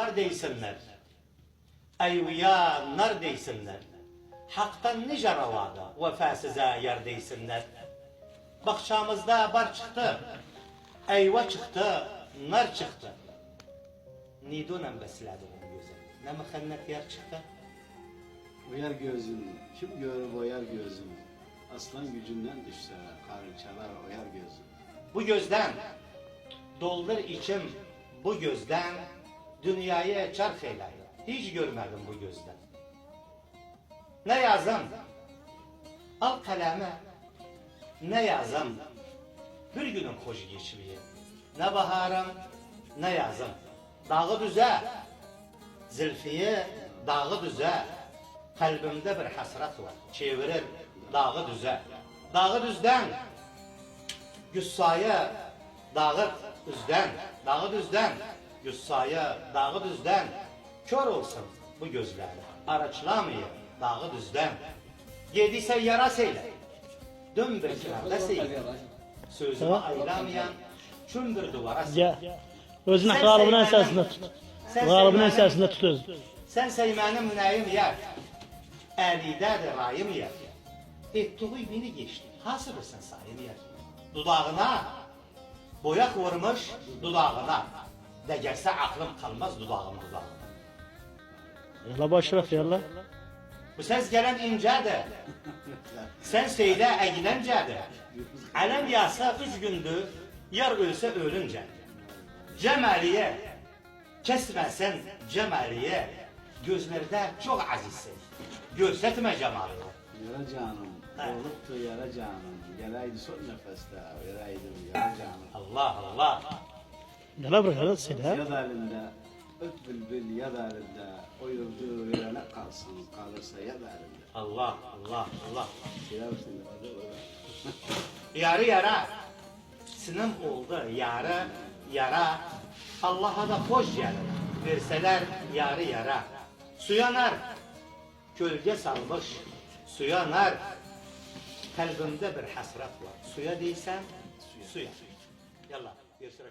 Gaddar deysinler. Eyviyanlar deysinler. Hak'tan nice ravada vefasıza yer deysinler. Bakçamızda bar çıktı, eyva çıktı, nar çıktı. Nido'nun besledi onu güzel. Ne mıhennet yer çıktı? Oyar gözünü, kim görür oyar gözünü. Aslan gücünden düşse, karınçalar oyar gözünü. Bu gözden, doldur içim bu gözden, dünyayı çark eyledim. Hiç görmedim bu gözden. Ne yazım? Al kaleme. Ne yazım? Bir günün hoş geçmiyor. Ne baharım, ne yazım. Dağı düze, zülfiye dağı düze. Kalbimde bir hasret var. Çevirir dağı düze. Dağı düzden, güssaya dağı düzden. Dağı düzden, güssaya dağı düzden. Kör olsun bu gözler. Araçlamıyor dağı düzden. Yediyse yara seyle. Dön bir kırarda seyle. Sözümü aylamayan çün bir duvara seyle. Gel. Özünü galibin esasında tut. Galibin esasında tut özünü. Sen Seymen'in münayim yer. Əlidə rayım yer. Ettiği beni geçti. Hasırırsın sayım yer. Dudağına boyak vurmuş dudağına. Degərsə aklım kalmaz dudağına. Yalla başraf yalla. Bu ses gelen incedir. Sen söyle eğlencedir. Alem yasa 3 gündür, yar ölse ölünce. Cemaliye, kesmesen cemaliye, gözlerde çok azizsin. Görsetme cemalini. Yara canım, oluptu yara canım. Gelaydı son nefeste, vereydim yara canım. Allah Allah. Yalla bırak seni ha. Yad elinde, öt bülbül yad elinde. O yurdu verene kalsın, kalırsa yad elinde. Allah Allah Allah. Selam seni. Yarı yara. Sinem oldu yarı yara. Allah'a da hoş gelir. Verseler yarı yara. Suya nar. Gölge salmış. Suya nar. Kalbimde bir hasret var. Suya değilsen suya. Yallah. Görüşürüz.